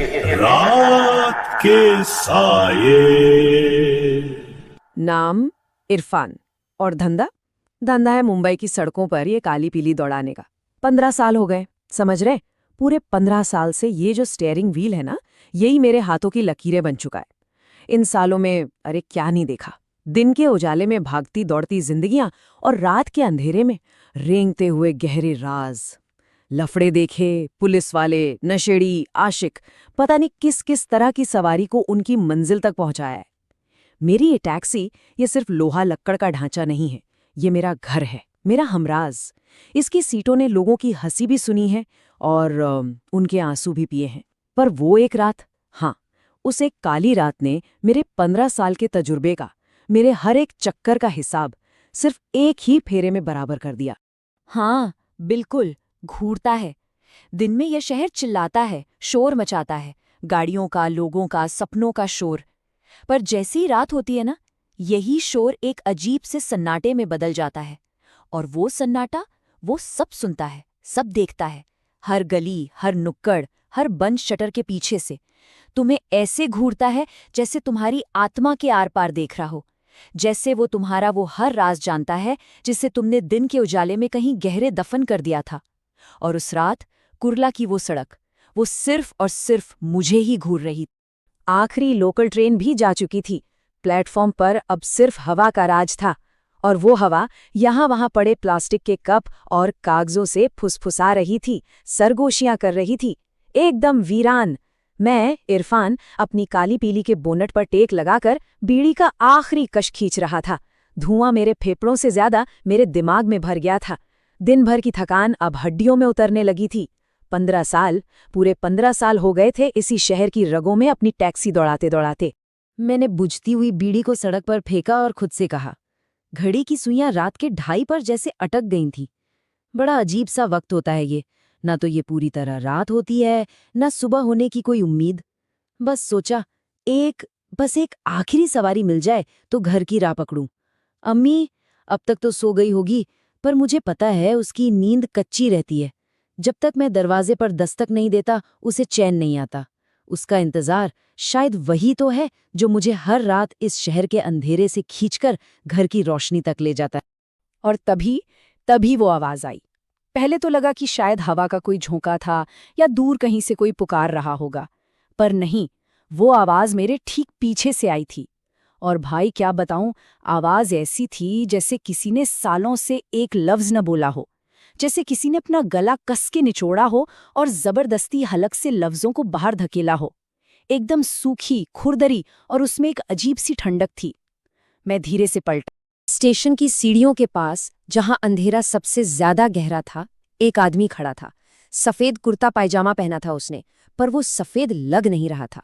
रात के साये। नाम इरफान और धंधा धंधा है मुंबई की सड़कों पर ये काली पीली दौड़ाने का। 15 साल हो गए, समझ रहे? पूरे 15 साल से ये जो स्टीयरिंग व्हील है ना, यही मेरे हाथों की लकीरें बन चुका है। इन सालों में अरे क्या नहीं देखा। दिन के उजाले में भागती दौड़ती जिंदगियां और रात के अंधेरे में रेंगते हुए गहरे राज। लफड़े देखे, पुलिस वाले, नशेड़ी, आशिक, पता नहीं किस किस तरह की सवारी को उनकी मंजिल तक पहुंचाया है। मेरी ये टैक्सी ये सिर्फ लोहा लक्कड़ का ढांचा नहीं है, ये मेरा घर है, मेरा हमराज। इसकी सीटों ने लोगों की हंसी भी सुनी है और उनके आंसू भी पिए हैं। पर वो एक रात, हाँ, उस एक काली रात ने मेरे 15 साल के तजुर्बे का, मेरे हर एक चक्कर का हिसाब सिर्फ एक ही फेरे में बराबर कर दिया। हाँ, बिल्कुल, घूरता है। दिन में यह शहर चिल्लाता है, शोर मचाता है, गाड़ियों का, लोगों का, सपनों का शोर। पर जैसी ही रात होती है ना, यही शोर एक अजीब से सन्नाटे में बदल जाता है। और वो सन्नाटा, वो सब सुनता है, सब देखता है। हर गली, हर नुक्कड़, हर बंद शटर के पीछे से तुम्हें ऐसे घूरता है जैसे तुम्हारी आत्मा के आर पार देख रहा हो, जैसे वो तुम्हारा वो हर राज जानता है जिसे तुमने दिन के उजाले में कहीं गहरे दफन कर दिया था। और उस रात कुर्ला की वो सड़क, वो सिर्फ और सिर्फ मुझे ही घूर रही। आखिरी लोकल ट्रेन भी जा चुकी थी। प्लेटफॉर्म पर अब सिर्फ हवा का राज था, और वो हवा यहाँ वहाँ पड़े प्लास्टिक के कप और कागजों से फुसफुसा रही थी, सरगोशियां कर रही थी, एकदम वीरान। मैं, इरफान, अपनी काली पीली के बोनट पर टेक लगाकर बीड़ी का आखिरी कश खींच रहा था। धुआं मेरे फेफड़ों से ज्यादा मेरे दिमाग में भर गया था। दिन भर की थकान अब हड्डियों में उतरने लगी थी। 15 साल, पूरे 15 साल हो गए थे इसी शहर की रगों में अपनी टैक्सी दौड़ाते दौड़ाते। मैंने बुझती हुई बीड़ी को सड़क पर फेंका और खुद से कहा, घड़ी की सुइयां रात के 2:30 पर जैसे अटक गई थीं। बड़ा अजीब सा वक्त होता है ये, ना तो ये पूरी तरह रात होती है, ना सुबह होने की कोई उम्मीद। बस सोचा, बस एक आखिरी सवारी मिल जाए तो घर की राह पकड़ूं। अम्मी अब तक तो सो गई होगी, पर मुझे पता है उसकी नींद कच्ची रहती है। जब तक मैं दरवाजे पर दस्तक नहीं देता उसे चैन नहीं आता। उसका इंतजार शायद वही तो है जो मुझे हर रात इस शहर के अंधेरे से खींचकर घर की रोशनी तक ले जाता है। और तभी वो आवाज आई। पहले तो लगा कि शायद हवा का कोई झोंका था या दूर कहीं से कोई पुकार रहा होगा, पर नहीं, वो आवाज मेरे ठीक पीछे से आई थी। और भाई क्या बताऊं, आवाज ऐसी थी जैसे किसी ने सालों से एक लफ्ज न बोला हो, जैसे किसी ने अपना गला कस के निचोड़ा हो और जबरदस्ती हलक से लफ्जों को बाहर धकेला हो। एकदम सूखी, खुरदरी, और उसमें एक अजीब सी ठंडक थी। मैं धीरे से पलटा। स्टेशन की सीढ़ियों के पास, जहां अंधेरा सबसे ज्यादा गहरा था, एक आदमी खड़ा था। सफेद कुर्ता पायजामा पहना था उसने, पर वो सफेद लग नहीं रहा था।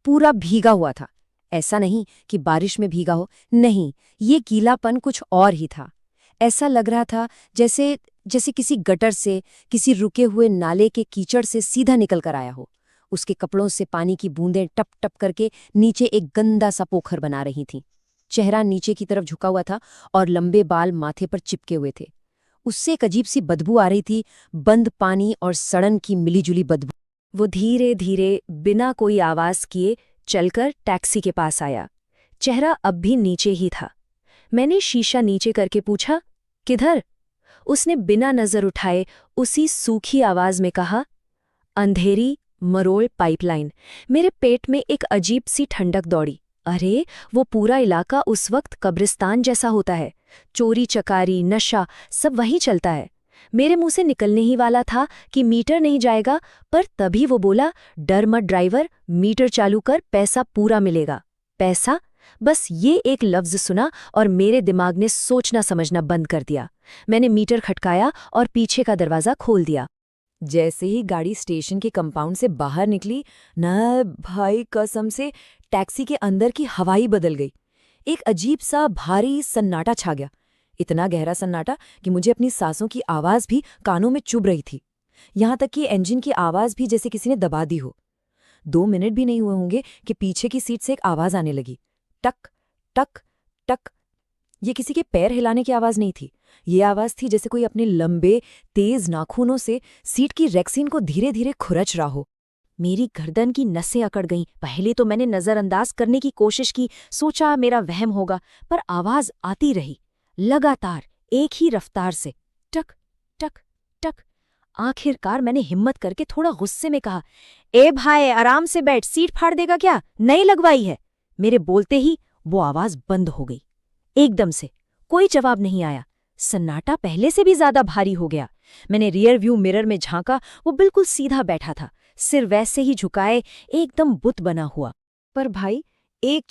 पूरा भीगा हुआ था। ऐसा नहीं कि बारिश में भीगा हो, नहीं, ये गीलापन कुछ और ही था। ऐसा लग रहा था जैसे किसी गटर से, किसी रुके हुए नाले के कीचड़ से सीधा निकल कर आया हो। उसके कपड़ों से पानी की बूंदें टप टप करके नीचे एक गंदा सा पोखर बना रही थीं। चेहरा नीचे की तरफ झुका हुआ था और लंबे बाल माथे पर चिपके हुए थे। उससे एक अजीब सी बदबू आ रही थी, बंद पानी और सड़न की मिलीजुली बदबू। वो धीरे धीरे बिना कोई आवाज किए चलकर टैक्सी के पास आया। चेहरा अब भी नीचे ही था। मैंने शीशा नीचे करके पूछा, किधर? उसने बिना नजर उठाए उसी सूखी आवाज में कहा, अंधेरी मरोड़ पाइपलाइन। मेरे पेट में एक अजीब सी ठंडक दौड़ी। अरे, वो पूरा इलाका उस वक्त कब्रिस्तान जैसा होता है। चोरी चकारी, नशा, सब वहीं चलता है। मेरे मुंह से निकलने ही वाला था कि मीटर नहीं जाएगा, पर तभी वो बोला, डर मत ड्राइवर, मीटर चालू कर, पैसा पूरा मिलेगा। पैसा? बस ये एक लफ्ज सुना और मेरे दिमाग ने सोचना समझना बंद कर दिया। मैंने मीटर खटकाया और पीछे का दरवाज़ा खोल दिया। जैसे ही गाड़ी स्टेशन के कंपाउंड से बाहर निकली न, भाई कसम से टैक्सी के अंदर की हवा ही बदल गई। एक अजीब सा भारी सन्नाटा छा गया। इतना गहरा सन्नाटा कि मुझे अपनी सांसों की आवाज़ भी कानों में चुभ रही थी। यहाँ तक कि इंजन की आवाज़ भी जैसे किसी ने दबा दी हो। 2 मिनट भी नहीं हुए होंगे कि पीछे की सीट से एक आवाज़ आने लगी, टक टक टक। ये किसी के पैर हिलाने की आवाज़ नहीं थी। ये आवाज़ थी जैसे कोई अपने लंबे तेज नाखूनों से सीट की रेक्सीन को धीरे धीरे खुरच रहा हो। मेरी गर्दन की नसें अकड़ गईं। पहले तो मैंने नजरअंदाज करने की कोशिश की, सोचा मेरा वहम होगा, पर आवाज आती रही, लगातार एक ही रफ्तार से, टक टक टक। आखिरकार मैंने हिम्मत करके थोड़ा गुस्से में कहा, ए भाई आराम से बैठ, सीट फाड़ देगा क्या, नई लगवाई है। मेरे बोलते ही वो आवाज बंद हो गई। एकदम से कोई जवाब नहीं आया। सन्नाटा पहले से भी ज्यादा भारी हो गया। मैंने रियर व्यू मिरर में झांका, वो बिल्कुल सीधा बैठा था, सिर वैसे ही झुकाए, एकदम बुत बना हुआ। पर भाई एक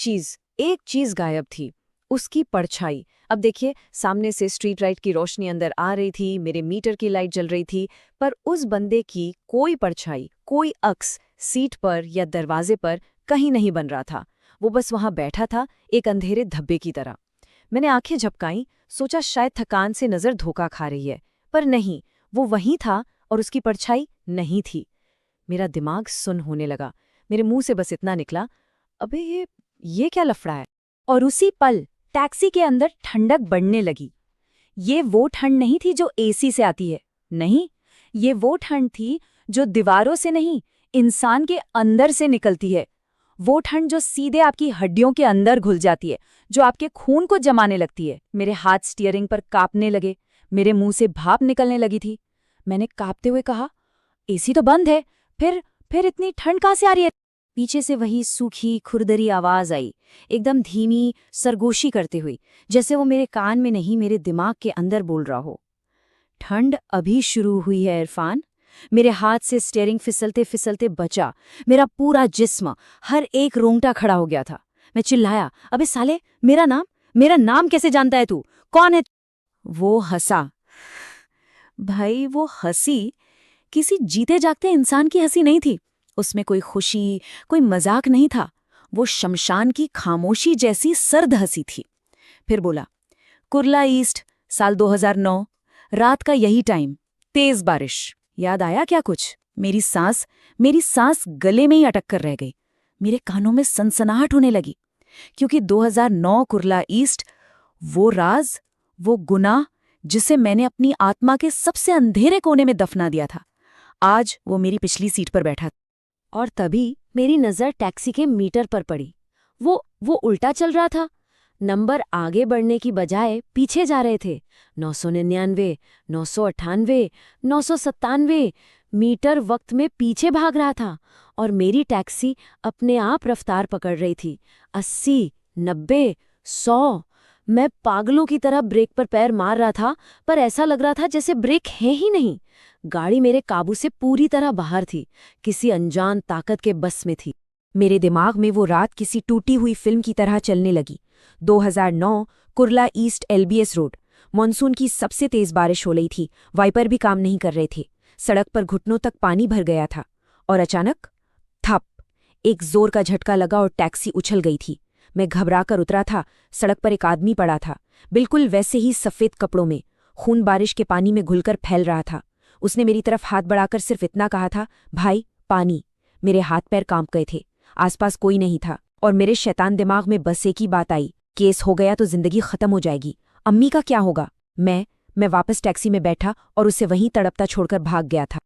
चीज गायब थी, उसकी परछाई। अब देखिए, सामने से स्ट्रीट लाइट की रोशनी अंदर आ रही थी, मेरे मीटर की लाइट जल रही थी, पर उस बंदे की कोई परछाई, कोई अक्स सीट पर या दरवाजे पर कहीं नहीं बन रहा था। वो बस वहां बैठा था, एक अंधेरे धब्बे की तरह। मैंने आंखें झपकाईं, सोचा शायद थकान से नजर धोखा खा रही है, पर नहीं, वो वहीं था और उसकी परछाई नहीं थी। मेरा दिमाग सुन्न होने लगा। मेरे मुंह से बस इतना निकला, अबे ये क्या लफड़ा है। और उसी पल टैक्सी के अंदर ठंडक बढ़ने लगी। ये वो ठंड नहीं थी जो एसी से आती है, नहीं, ये वो ठंड थी जो दीवारों से नहीं, इंसान के अंदर से निकलती है। वो ठंड जो सीधे आपकी हड्डियों के अंदर घुल जाती है, जो आपके खून को जमाने लगती है। मेरे हाथ स्टीयरिंग पर कांपने लगे, मेरे मुंह से भाप निकलने लगी थी। मैंने कांपते हुए कहा, एसी तो बंद है, फिर इतनी ठंड कहाँ से आ रही है। पीछे से वही सूखी खुरदरी आवाज आई, एकदम धीमी, सरगोशी करते हुई, जैसे वो मेरे कान में नहीं, मेरे दिमाग के अंदर बोल रहा हो। ठंड अभी शुरू हुई है इरफान। मेरे हाथ से स्टीयरिंग फिसलते फिसलते बचा। मेरा पूरा जिस्म, हर एक रोंगटा खड़ा हो गया था। मैं चिल्लाया, अबे साले, मेरा नाम कैसे जानता है तू, कौन है? वो हंसा। भाई वो हंसी किसी जीते जागते इंसान की हंसी नहीं थी। उसमें कोई खुशी, कोई मजाक नहीं था। वो शमशान की खामोशी जैसी सर्द हंसी थी। फिर बोला, कुर्ला ईस्ट, साल 2009, रात का यही टाइम, तेज बारिश। याद आया क्या कुछ? मेरी सांस गले में ही अटक कर रह गई। मेरे कानों में सनसनाहट होने लगी, क्योंकि 2009 कुर्ला ईस्ट, वो राज, वो गुनाह जिसे मैंने अपनी आत्मा के सबसे अंधेरे कोने में दफना दिया था, आज वो मेरी पिछली सीट पर बैठा। और तभी मेरी नजर टैक्सी के मीटर पर पड़ी। वो उल्टा चल रहा था। नंबर आगे बढ़ने की बजाय पीछे जा रहे थे। 999, 998, 997। मीटर वक्त में पीछे भाग रहा था और मेरी टैक्सी अपने आप रफ्तार पकड़ रही थी। 80, 90, 100। मैं पागलों की तरह ब्रेक पर पैर मार रहा था, पर ऐसा लग रहा था जैसे ब्रेक है ही नहीं। गाड़ी मेरे काबू से पूरी तरह बाहर थी, किसी अनजान ताकत के बस में थी। मेरे दिमाग में वो रात किसी टूटी हुई फिल्म की तरह चलने लगी। 2009 Kurla east LBS road. Monsoon की सबसे तेज बारिश हो रही थी, वाइपर भी काम नहीं कर रहे थे। सड़क पर घुटनों तक पानी भर गया था। और अचानक थप, एक जोर का झटका लगा और टैक्सी उछल गई थी। मैं घबराकर उतरा था। सड़क पर एक आदमी पड़ा था, बिल्कुल वैसे ही सफेद कपड़ों में। खून बारिश के पानी में घुलकर फैल रहा था। उसने मेरी तरफ हाथ बढ़ाकर सिर्फ इतना कहा था, भाई पानी। मेरे हाथ पैर कांप गए थे। आसपास कोई नहीं था और मेरे शैतान दिमाग में बस एक ही बात आई, केस हो गया तो जिंदगी खत्म हो जाएगी। अम्मी का क्या होगा? मैं वापस टैक्सी में बैठा और उसे वहीं तड़पता छोड़कर भाग गया था।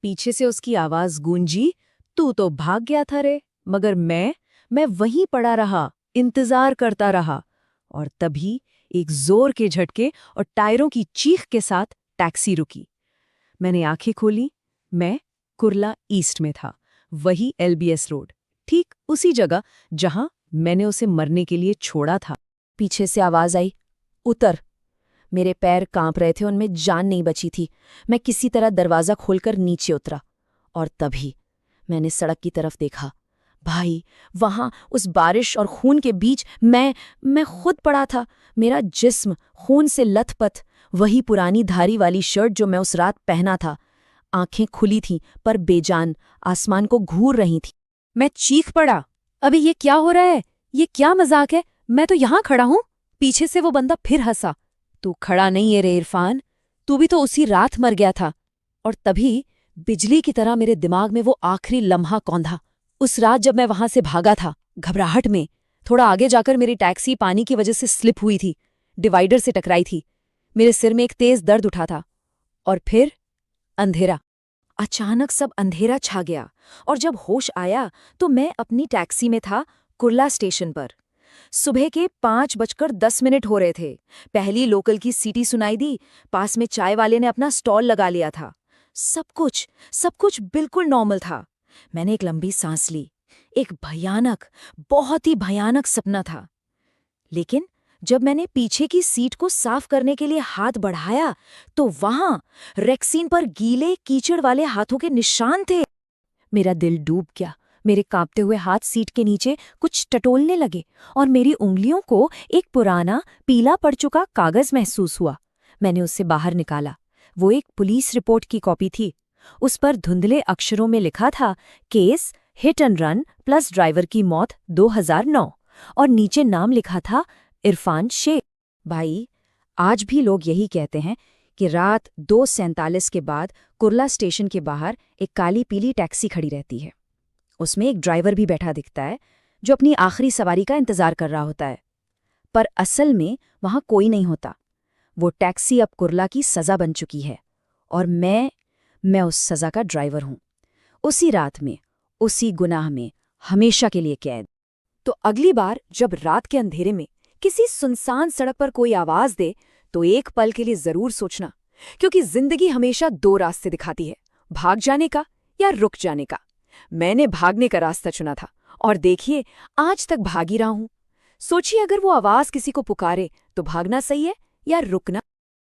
पीछे से उसकी आवाज गूंजी, तू तो भाग गया था रे, मगर मैं वहीं पड़ा रहा, इंतजार करता रहा। और तभी एक जोर के झटके और टायरों की चीख के साथ टैक्सी रुकी। मैंने आंखें खोली। मैं कुर्ला ईस्ट में था, वही LBS रोड, ठीक उसी जगह जहां मैंने उसे मरने के लिए छोड़ा था। पीछे से आवाज आई, उतर। मेरे पैर कांप रहे थे, उनमें जान नहीं बची थी। मैं किसी तरह दरवाजा खोलकर नीचे उतरा और तभी मैंने सड़क की तरफ देखा। भाई वहां उस बारिश और खून के बीच मैं खुद पड़ा था, मेरा जिस्म खून से लथपथ, वही पुरानी धारी वाली शर्ट जो मैं उस रात पहना था। आंखें खुली थीं पर बेजान, आसमान को घूर रही थीं। मैं चीख पड़ा, अभी ये क्या हो रहा है? ये क्या मजाक है? मैं तो यहां खड़ा हूं। पीछे से वो बंदा फिर हंसा, तू खड़ा नहीं है रे इरफान, तू भी तो उसी रात मर गया था। और तभी बिजली की तरह मेरे दिमाग में वो आखिरी लम्हा कौंधा। उस रात जब मैं वहां से भागा था घबराहट में, थोड़ा आगे जाकर मेरी टैक्सी पानी की वजह से स्लिप हुई थी, डिवाइडर से टकराई थी। मेरे सिर में एक तेज दर्द उठा था और फिर अंधेरा। अचानक सब अंधेरा छा गया और जब होश आया तो मैं अपनी टैक्सी में था, कुर्ला स्टेशन पर। सुबह के 5:10 हो रहे थे। पहली लोकल की सीटी सुनाई दी। पास में चाय वाले ने अपना स्टॉल लगा लिया था। सब कुछ बिल्कुल नॉर्मल था। मैंने एक लंबी सांस ली। एक भयानक, बहुत ही भयानक सपना था। लेकिन जब मैंने पीछे की सीट को साफ करने के लिए हाथ बढ़ाया तो वहां रेक्सीन पर गीले कीचड़ वाले हाथों के निशान थे। मेरा दिल डूब गया। मेरे कांपते हुए हाथ सीट के नीचे कुछ टटोलने लगे और मेरी उंगलियों को एक पुराना पीला पड़ चुका कागज महसूस हुआ। मैंने उससे बाहर निकाला। वो एक पुलिस रिपोर्ट की कॉपी थी। उस पर धुंधले अक्षरों में लिखा था, case hit and run plus driver की मौत 2009, और नीचे नाम लिखा था इरफान शेख। भाई, आज भी लोग यही कहते हैं कि रात 2:47 के बाद कुर्ला स्टेशन के बाहर एक काली पीली टैक्सी खड़ी रहती है। उसमें एक ड्राइवर भी बैठा दिखता है जो अपनी आखिरी सवारी का इंतजार कर रहा होता है। पर असल में वहां कोई नहीं होता। वो टैक्सी अब कुर्ला की सजा बन चुकी है और मैं उस सजा का ड्राइवर हूं। उसी रात में, उसी गुनाह में, हमेशा के लिए कैद। तो अगली बार जब रात के अंधेरे में किसी सुनसान सड़क पर कोई आवाज दे तो एक पल के लिए जरूर सोचना, क्योंकि जिंदगी हमेशा 2 रास्ते दिखाती है, भाग जाने का या रुक जाने का। मैंने भागने का रास्ता चुना था और देखिए, आज तक भाग ही रहा हूं। सोचिए, अगर वो आवाज किसी को पुकारे तो भागना सही है या रुकना।